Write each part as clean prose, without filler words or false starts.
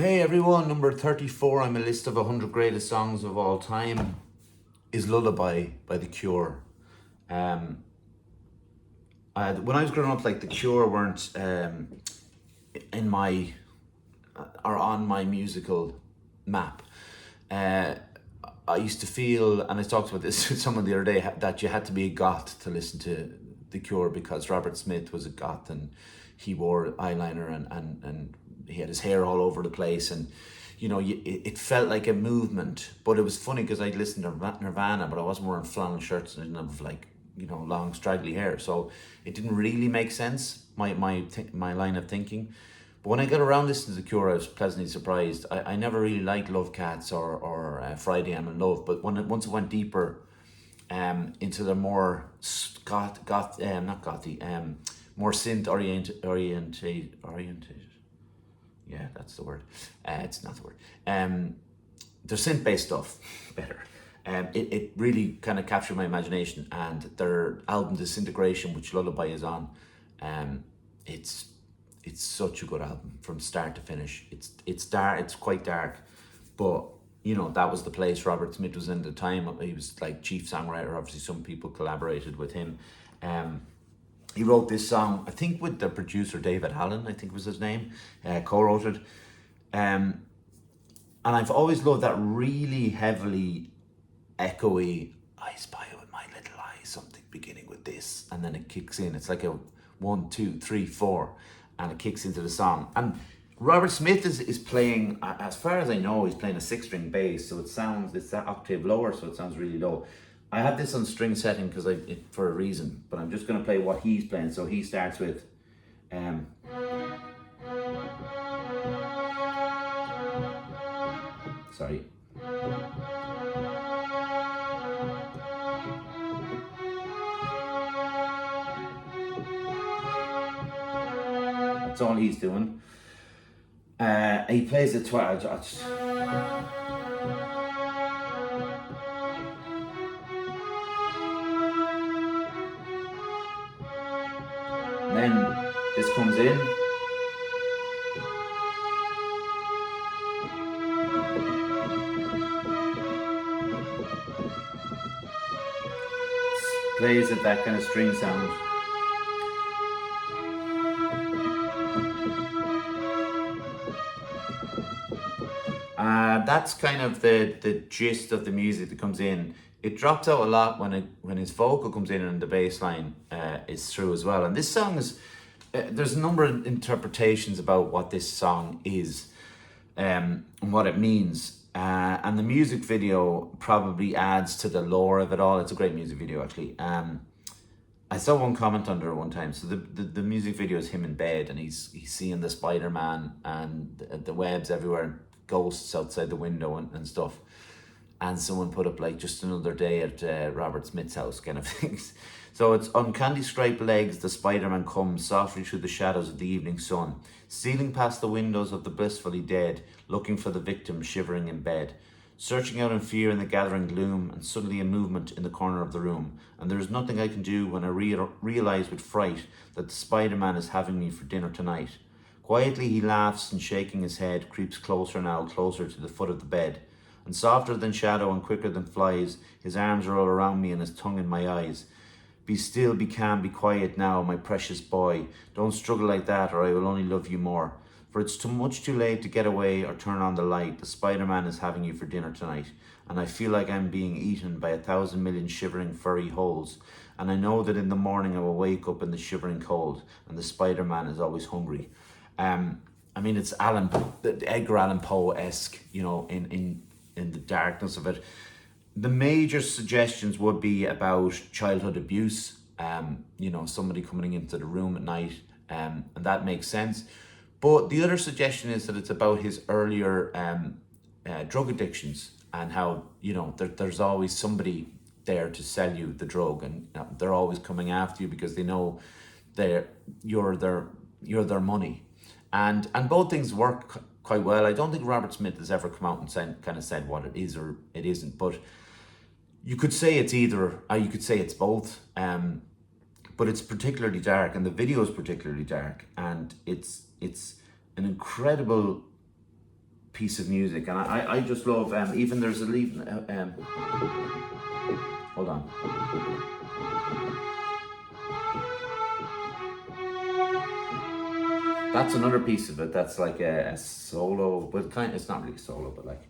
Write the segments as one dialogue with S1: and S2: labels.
S1: Hey everyone, number 34 on my list of 100 greatest songs of all time is Lullaby by The Cure. Um, when I was growing up, like The Cure weren't in my or on my musical map. Uh, I used to feel, and I talked about this with someone the other day, that you had to be a goth to listen to The Cure because Robert Smith was a goth and he wore eyeliner and he had his hair all over the place. And, it felt like a movement. But it was funny because I'd listened to Nirvana, but I wasn't wearing flannel shirts and I didn't have long straggly hair. So it didn't really make sense, my line of thinking. But when I got around listening to The Cure, I was pleasantly surprised. I never really liked Love Cats or Friday I'm in Love, but once it went deeper into the more not gothy, more synth oriented. Yeah, that's the word. It's not the word. Their synth based stuff better. It really kind of captured my imagination, and their album Disintegration, which Lullaby is on, it's such a good album from start to finish. It's dark. It's quite dark, but that was the place Robert Smith was in at the time. He was like chief songwriter. Obviously, some people collaborated with him. He wrote this song, I think, with the producer David Allen, I think was his name. Co-wrote it, and I've always loved that really heavily echoey. I spy with my little eye something beginning with this, and then it kicks in. It's like a 1, 2, 3, 4, and it kicks into the song. And Robert Smith is playing, as far as I know, he's playing a 6-string bass, so it's that octave lower, so it sounds really low. I have this on string setting because for a reason, but I'm just going to play what he's playing. So he starts with, sorry. That's all he's doing. He plays it twice. Then this comes in. Plays at that kind of string sound. That's kind of the gist of the music that comes in. It drops out a lot when his vocal comes in and the bass line is through as well. And this song is, there's a number of interpretations about what this song is and what it means. And the music video probably adds to the lore of it all. It's a great music video, actually. I saw one comment under it one time. So the music video is him in bed and he's seeing the Spider-Man and the webs everywhere, ghosts outside the window and stuff. And someone put up like just another day at Robert Smith's house kind of things. So it's on candy striped legs, the Spider-Man comes softly through the shadows of the evening sun, stealing past the windows of the blissfully dead, looking for the victim shivering in bed, searching out in fear in the gathering gloom, and suddenly a movement in the corner of the room. And there is nothing I can do when I realize with fright that the Spider-Man is having me for dinner tonight. Quietly he laughs and shaking his head, creeps closer now, closer to the foot of the bed. And softer than shadow and quicker than flies, his arms are all around me and his tongue in my eyes. Be still, be calm, be quiet now, my precious boy. Don't struggle like that or I will only love you more. For it's too late to get away or turn on the light. The Spider-Man is having you for dinner tonight. And I feel like I'm being eaten by 1,000 million shivering furry holes. And I know that in the morning I will wake up in the shivering cold. And the Spider-Man is always hungry. It's Edgar Allan Poe-esque, in the darkness of it. The major suggestions would be about childhood abuse, somebody coming into the room at night, and that makes sense. But the other suggestion is that it's about his earlier drug addictions and how, there's always somebody there to sell you the drug, and they're always coming after you because they know you're their money. And both things work quite well. I don't think Robert Smith has ever come out and said what it is or it isn't, but you could say it's either, or you could say it's both. But it's particularly dark, and the video is particularly dark, and it's an incredible piece of music, and I just love, even there's a lead, hold on. That's another piece of it that's like a solo, but it's not really solo, but like.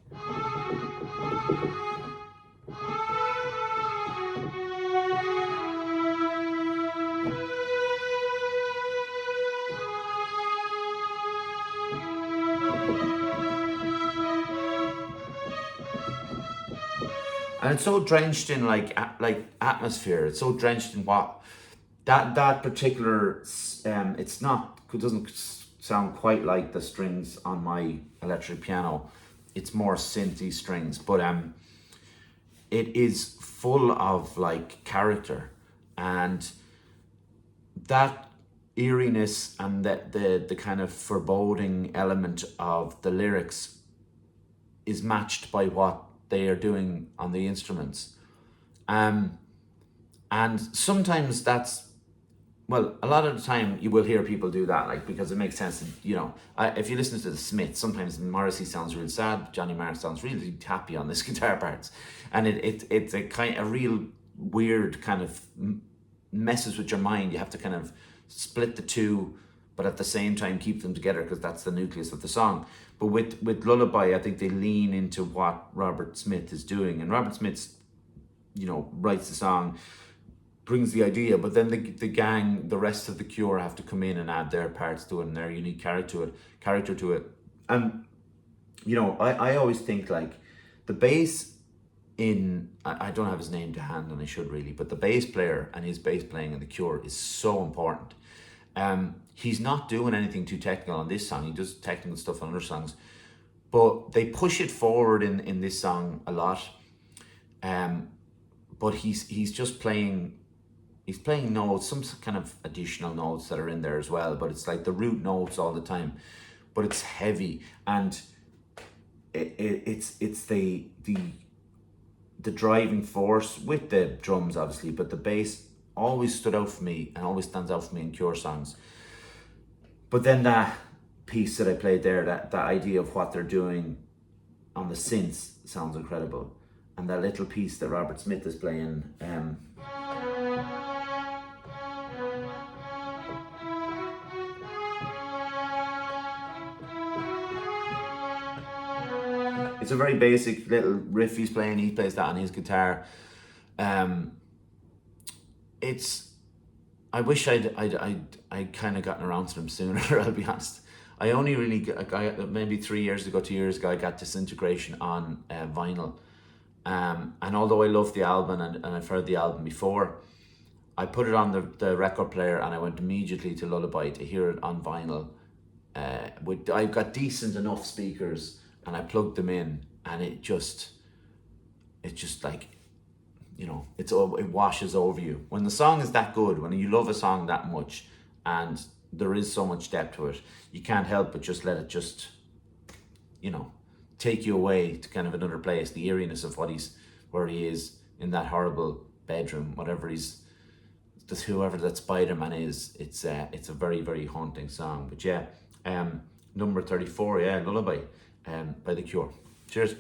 S1: And it's so drenched in like atmosphere. It's so drenched in what that particular it's not, it doesn't sound quite like the strings on my electric piano. It's more synthy strings, but it is full of like character, and that eeriness and the kind of foreboding element of the lyrics is matched by what they are doing on the instruments. And sometimes that's, well, a lot of the time you will hear people do that, like, because it makes sense. You know, if you listen to the Smiths, sometimes Morrissey sounds real sad, Johnny Marr sounds really happy on this guitar parts, and it's a real weird kind of messes with your mind. You have to kind of split the two, but at the same time keep them together, because that's the nucleus of the song. But with Lullaby, I think they lean into what Robert Smith is doing, and Robert Smith's, you know, writes the song, brings the idea, but then the gang, the rest of the Cure, have to come in and add their parts to it and their unique character to it. And you know, I always think like the bass in, I don't have his name to hand and I should really, but the bass player and his bass playing in the Cure is so important. He's not doing anything too technical on this song. He does technical stuff on other songs, but they push it forward in this song a lot. But he's just playing. He's playing notes, some kind of additional notes that are in there as well. But it's like the root notes all the time. But it's heavy, and it's the driving force with the drums, obviously. But the bass always stood out for me and always stands out for me in Cure songs. But then that piece that I played there, that idea of what they're doing on the synths sounds incredible. And that little piece that Robert Smith is playing, it's a very basic little riff he's playing. He plays that on his guitar. I wish I'd kind of gotten around to them sooner. I'll be honest. I only really maybe 2 years ago, I got Disintegration on vinyl. And although I love the album and I've heard the album before, I put it on the record player and I went immediately to Lullaby to hear it on vinyl. I've got decent enough speakers and I plugged them in, and it's just like, you know, it washes over you. When the song is that good, when you love a song that much and there is so much depth to it, you can't help but just let it just, you know, take you away to kind of another place. The eeriness of where he is in that horrible bedroom, whoever that Spider-Man is, it's a very, very haunting song. But yeah, number 34, yeah, Lullaby, by The Cure. Cheers.